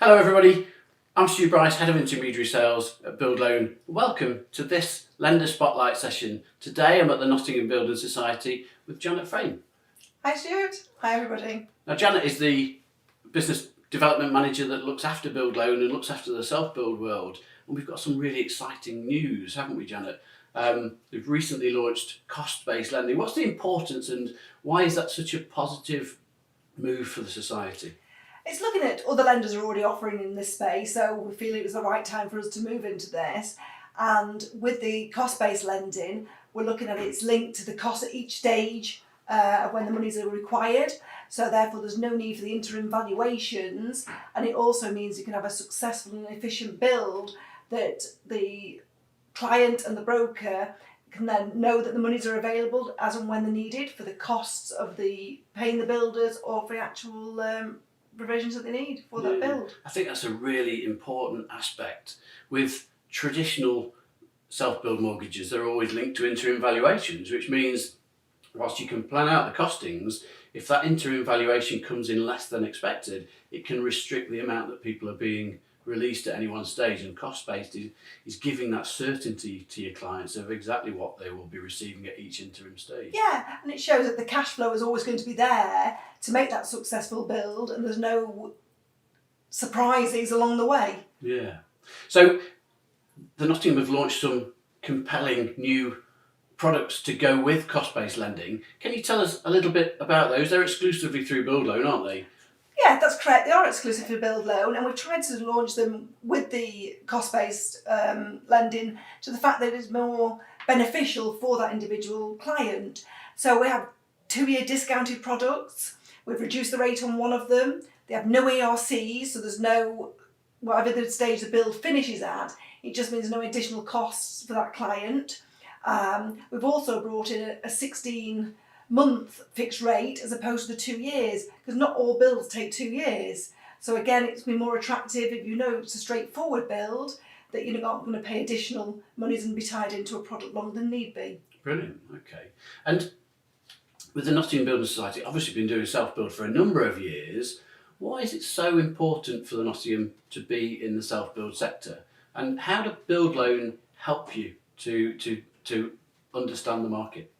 Hello everybody, I'm Stu Bryce, Head of Intermediary Sales at BuildLoan. Welcome to this Lender Spotlight session. Today I'm at the Nottingham Building Society with Janet Frame. Hi Stuart, hi everybody. Now Janet is the Business Development Manager that looks after BuildLoan and looks after the Selfbuild world. And we've got some really exciting news, haven't we, Janet? We've recently launched Cost-Based lending. What's the importance and why is that such a positive move for the society? It's looking at other lenders are already offering in this space, so we feel it was the right time for us to move into this. And with the cost-based lending, we're looking at its linked to the cost at each stage of when the monies are required. So therefore there's no need for the interim valuations, and it also means you can have a successful and efficient build that the client and the broker can then know that the monies are available as and when they're needed for the costs of the paying the builders or for the actual provisions that they need for that build. I think that's a really important aspect. With traditional self-build mortgages, they're always linked to interim valuations, which means whilst you can plan out the costings, if that interim valuation comes in less than expected, it can restrict the amount that people are being released at any one stage, and cost-based is giving that certainty to your clients of exactly what they will be receiving at each interim stage. Yeah, and it shows that the cash flow is always going to be there to make that successful build, and there's no surprises along the way. Yeah. So the Nottingham have launched some compelling new products to go with cost-based lending. Can you tell us a little bit about those? They're exclusively through BuildLoan, aren't they? Yeah, that's correct. They are exclusive to BuildLoan, and we've tried to launch them with the cost-based lending to the fact that it's more beneficial for that individual client. So we have 2-year discounted products. We've reduced the rate on one of them. They have no ARCs, so there's no, whatever the stage the build finishes at, it just means no additional costs for that client. We've also brought in a 16-month fixed rate as opposed to the 2 years, because not all builds take 2 years. So again, it's been more attractive if you know it's a straightforward build, that you're not going to pay additional monies and be tied into a product longer than need be. Brilliant, okay. And with the Nottingham Building Society, obviously been doing self-build for a number of years, why is it so important for the Nottingham to be in the self-build sector? And how do BuildLoan help you to understand the market?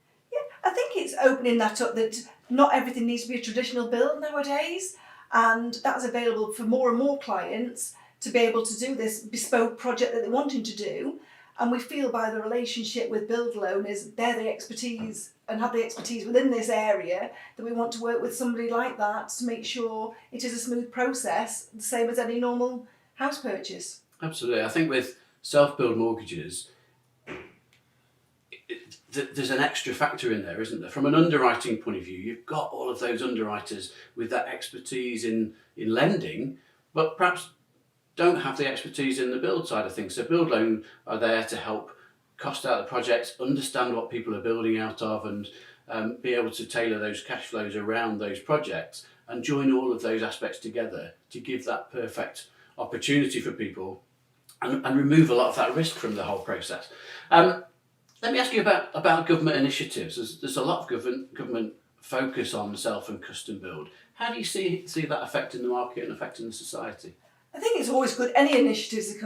I think it's opening that up, that not everything needs to be a traditional build nowadays, and that's available for more and more clients to be able to do this bespoke project that they're wanting to do. And we feel by the relationship with BuildLoan is they're the expertise and have the expertise within this area, that we want to work with somebody like that to make sure it is a smooth process, the same as any normal house purchase. Absolutely. I think with self-build mortgages, there's an extra factor in there, isn't there? From an underwriting point of view, you've got all of those underwriters with that expertise in lending, but perhaps don't have the expertise in the build side of things. So BuildLoan are there to help cost out the projects, understand what people are building out of, and be able to tailor those cash flows around those projects and join all of those aspects together to give that perfect opportunity for people and remove a lot of that risk from the whole process. Let me ask you about government initiatives. There's a lot of government focus on self and custom build. How do you see that affecting the market and affecting the society? I think it's always good, any initiatives that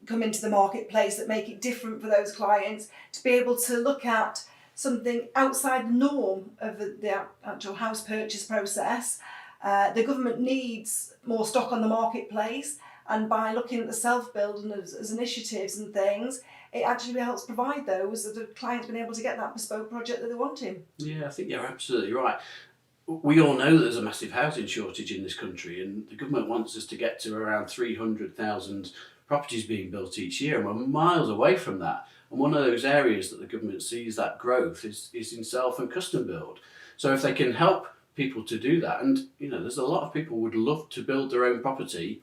come into the marketplace that make it different for those clients, to be able to look at something outside the norm of the actual house purchase process. The government needs more stock on the marketplace, and by looking at the self-build and as initiatives and things, it actually helps provide those, that the client's been able to get that bespoke project that they're wanting. Yeah, I think you're absolutely right. We all know there's a massive housing shortage in this country, and the government wants us to get to around 300,000 properties being built each year, and we're miles away from that. And one of those areas that the government sees that growth is in self and custom build. So if they can help people to do that, and there's a lot of people would love to build their own property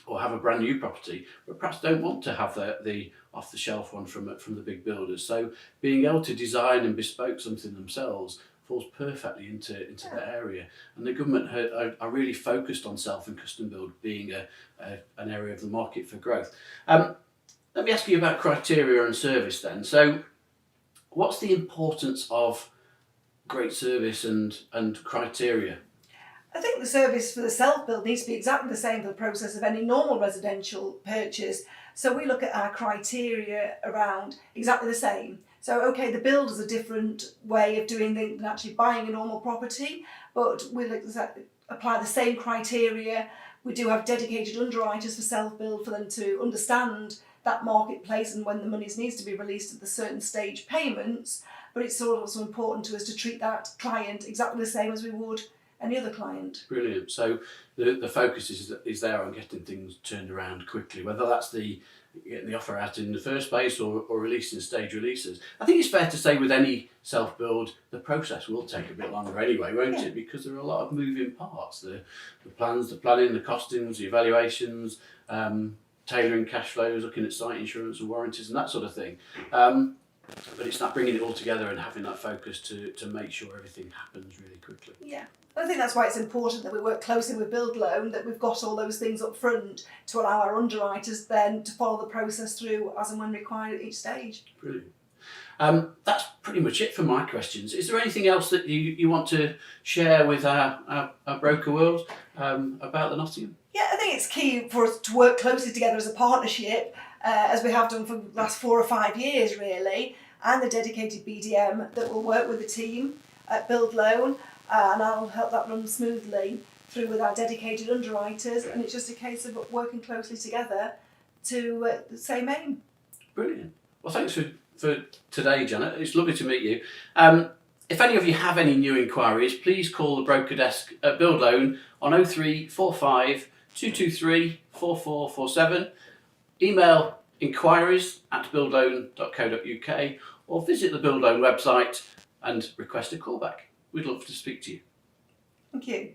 or have a brand new property, but perhaps don't want to have the off-the-shelf one from the big builders. So being able to design and bespoke something themselves falls perfectly into that area. And the government are really focused on self and custom build being an area of the market for growth. Let me ask you about criteria and service then. So what's the importance of great service and criteria? I think the service for the self-build needs to be exactly the same for the process of any normal residential purchase. So we look at our criteria around exactly the same. So okay, the build is a different way of doing things than actually buying a normal property, but we apply the same criteria. We do have dedicated underwriters for self-build for them to understand that marketplace and when the money needs to be released at the certain stage payments. But it's also important to us to treat that client exactly the same as we would any other client. Brilliant. So the focus is there on getting things turned around quickly, whether that's getting the offer out in the first place or releasing stage releases. I think it's fair to say with any self-build, the process will take a bit longer anyway, won't it? Because there are a lot of moving parts. The plans, the planning, the costings, the evaluations, tailoring cash flows, looking at site insurance and warranties and that sort of thing. But it's not bringing it all together and having that focus to make sure everything happens really quickly. Yeah. I think that's why it's important that we work closely with BuildLoan, that we've got all those things up front to allow our underwriters then to follow the process through as and when required at each stage. Brilliant. That's pretty much it for my questions. Is there anything else that you want to share with our broker world about the Nottingham? Yeah, I think it's key for us to work closely together as a partnership, as we have done for the last 4 or 5 years really, and the dedicated BDM that will work with the team at BuildLoan, and I'll help that run smoothly through with our dedicated underwriters, and it's just a case of working closely together to the same aim. Brilliant. Well, thanks for today, Janet. It's lovely to meet you. If any of you have any new inquiries, please call the broker desk at BuildLoan on 0345 223 4447. Email inquiries@buildloan.co.uk or visit the BuildLoan website and request a callback. We'd love to speak to you. Thank you.